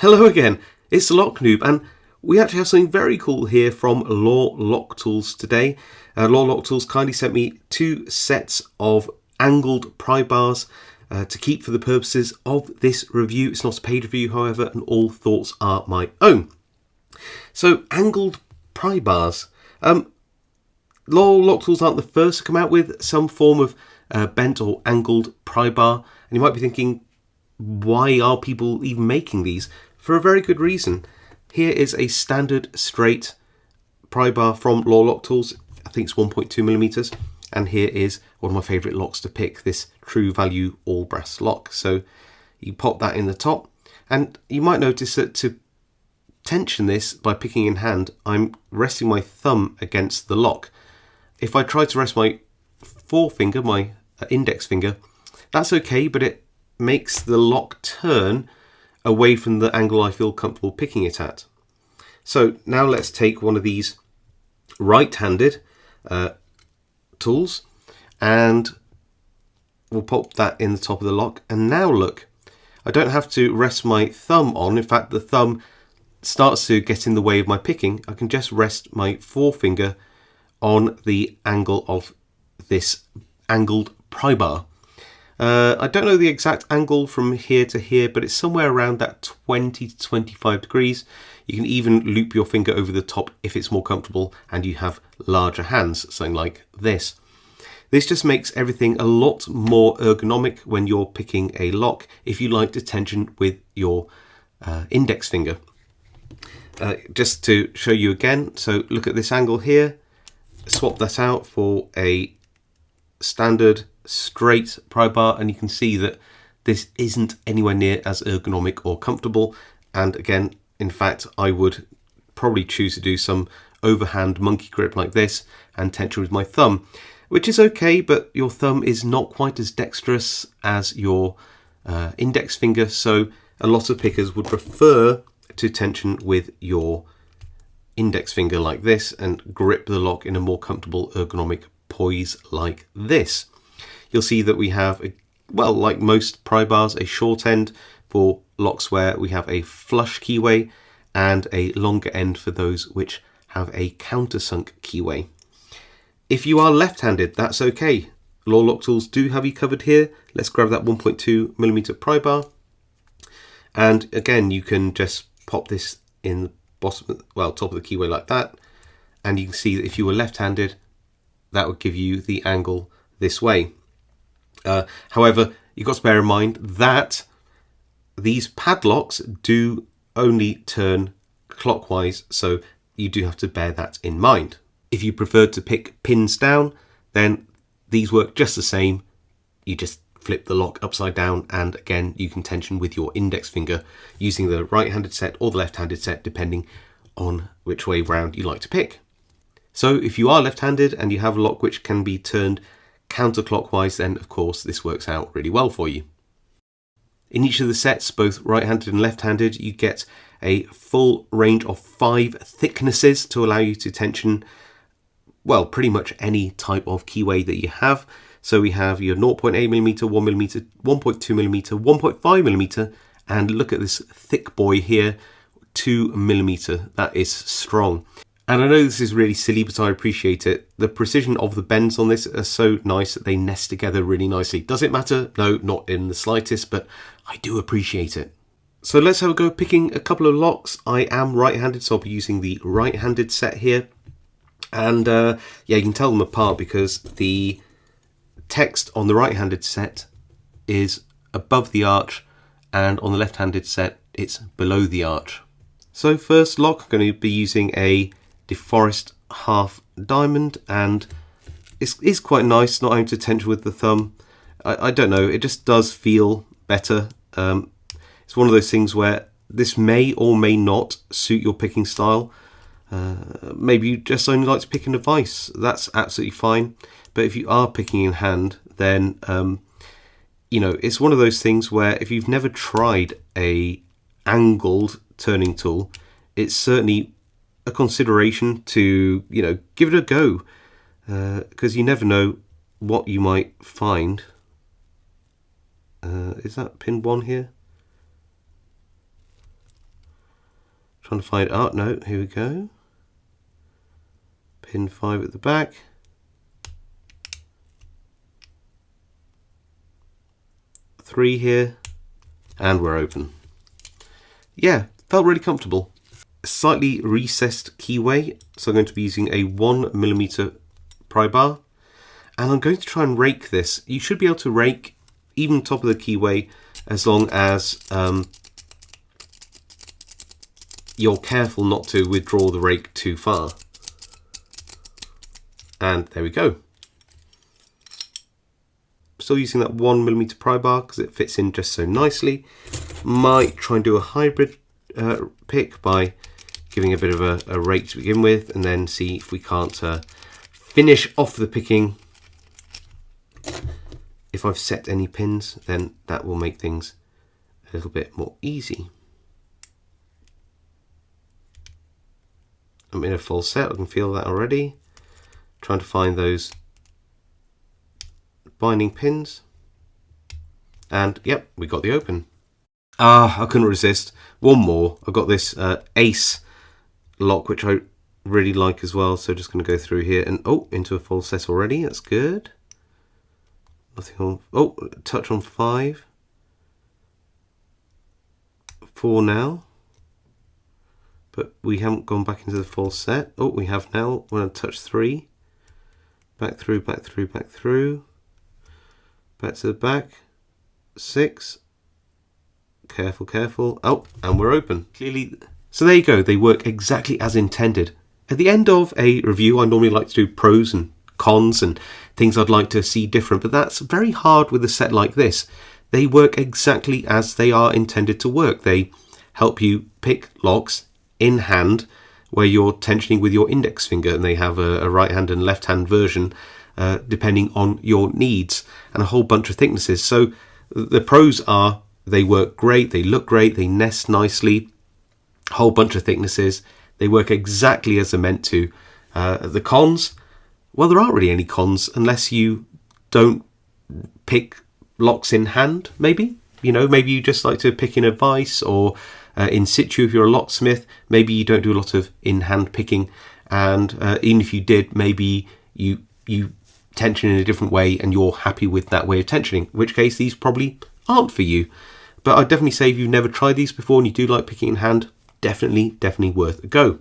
Hello again, it's the Lock Noob, and we actually have something very cool here from Law Lock Tools today. Law Lock Tools kindly sent me 2 sets of angled pry bars to keep for the purposes of this review. It's not a paid review, however, and all thoughts are my own. So, angled pry bars. Law Lock Tools aren't the first to come out with some form of bent or angled pry bar, and you might be thinking, why are people even making these? For a very good reason. Here is a standard straight pry bar from Law Lock Tools. I think it's 1.2mm, and here is one of my favourite locks to pick, this True Value all brass lock. So you pop that in the top, and you might notice that to tension this by picking in hand, I'm resting my thumb against the lock. If I try to rest my forefinger, my index finger, that's okay, but it makes the lock turn away from the angle I feel comfortable picking it at. So now let's take one of these right-handed tools and we'll pop that in the top of the lock. And now look, I don't have to rest my thumb on. In fact, the thumb starts to get in the way of my picking. I can just rest my forefinger on the angle of this angled pry bar. I don't know the exact angle from here to here, but it's somewhere around that 20 to 25 degrees. You can even loop your finger over the top if it's more comfortable and you have larger hands, something like this. This just makes everything a lot more ergonomic when you're picking a lock, if you like to tension with your index finger. Just to show you again, so look at this angle here, swap that out for a standard straight pry bar, and you can see that this isn't anywhere near as ergonomic or comfortable. And again, in fact, I would probably choose to do some overhand monkey grip like this and tension with my thumb, which is okay, but your thumb is not quite as dexterous as your index finger, so a lot of pickers would prefer to tension with your index finger like this and grip the lock in a more comfortable ergonomic poise like this. You'll see that we have, well, like most pry bars, a short end for locks where we have a flush keyway and a longer end for those which have a countersunk keyway. If you are left-handed, that's okay. Law Lock Tools do have you covered here. Let's grab that 1.2mm pry bar. And again, you can just pop this in the bottom, well, top of the keyway like that. And you can see that if you were left-handed, that would give you the angle this way. However, you've got to bear in mind that these padlocks do only turn clockwise, so you do have to bear that in mind. If you prefer to pick pins down, then these work just the same. You just flip the lock upside down, and again, you can tension with your index finger using the right-handed set or the left-handed set, depending on which way round you like to pick. So if you are left-handed and you have a lock which can be turned counterclockwise, then of course this works out really well for you. In each of the sets, both right-handed and left-handed, you get a full range of 5 thicknesses to allow you to tension, well, pretty much any type of keyway that you have. So we have your 0.8mm, 1mm, 1.2mm, 1.5mm, and look at this thick boy here, 2mm. That is strong. And I know this is really silly, but I appreciate it. The precision of the bends on this are so nice that they nest together really nicely. Does it matter? No, not in the slightest, but I do appreciate it. So let's have a go picking a couple of locks. I am right-handed, so I'll be using the right-handed set here. And yeah, you can tell them apart because the text on the right-handed set is above the arch, and on the left-handed set, it's below the arch. So first lock, I'm going to be using a DeForest half diamond, and it's quite nice not having to tension with the thumb. I don't know, it just does feel better. It's one of those things where this may or may not suit your picking style. Maybe you just only like to pick in a vise, that's absolutely fine. But if you are picking in hand, then you know, it's one of those things where if you've never tried a angled turning tool, it's certainly a consideration to, you know, give it a go, because you never know what you might find. Is that pin 1 here? Trying to find, oh no, here we go. Pin 5 at the back. Three here, and we're open. Yeah, felt really comfortable. Slightly recessed keyway, so I'm going to be using a 1mm pry bar, and I'm going to try and rake this. You should be able to rake even top of the keyway as long as you're careful not to withdraw the rake too far. And there we go. Still using that 1mm pry bar because it fits in just so nicely. Might try and do a hybrid pick by giving a bit of a rake to begin with, and then see if we can't finish off the picking. If I've set any pins, then that will make things a little bit more easy. I'm in a full set, I can feel that already. Trying to find those binding pins, and yep, we got the open. I couldn't resist. One more. I've got this Ace lock, which I really like as well, so just going to go through here and into a full set already. That's good. Nothing on, touch on 5, 4 now, but we haven't gone back into the full set. We have now. We're going to touch 3, back through, back through, back through, back to the back, 6, careful, careful, and we're open. Clearly, so there you go, they work exactly as intended. At the end of a review, I normally like to do pros and cons and things I'd like to see different, but that's very hard with a set like this. They work exactly as they are intended to work. They help you pick locks in hand where you're tensioning with your index finger, and they have a right hand and left hand version depending on your needs, and a whole bunch of thicknesses. So the pros are they work great, they look great, they nest nicely, a whole bunch of thicknesses, they work exactly as they're meant to. The cons, well, there aren't really any cons unless you don't pick locks in hand, maybe. You know, maybe you just like to pick in a vise or in situ if you're a locksmith. Maybe you don't do a lot of in-hand picking, and even if you did, maybe you tension in a different way and you're happy with that way of tensioning, in which case these probably aren't for you. But I'd definitely say if you've never tried these before and you do like picking in hand, definitely worth a go.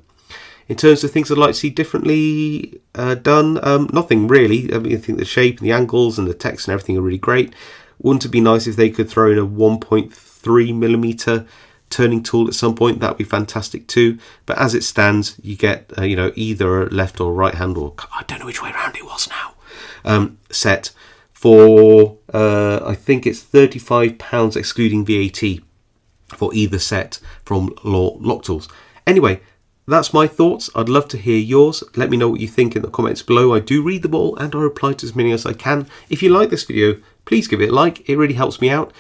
In terms of things I'd like to see differently done, nothing really. I mean, I think the shape and the angles and the text and everything are really great. Wouldn't it be nice if they could throw in a 1.3mm turning tool at some point? That'd be fantastic too. But as it stands, you get either a left or right hand, or I don't know which way around it was now, set for I think it's £35 excluding VAT for either set from Law Lock Tools. Anyway, that's my thoughts. I'd love to hear yours. Let me know what you think in the comments below. I do read them all and I reply to as many as I can. If you like this video, please give it a like. It really helps me out.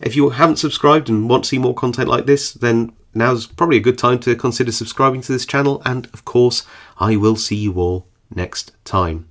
If you haven't subscribed and want to see more content like this, then now's probably a good time to consider subscribing to this channel. And of course, I will see you all next time.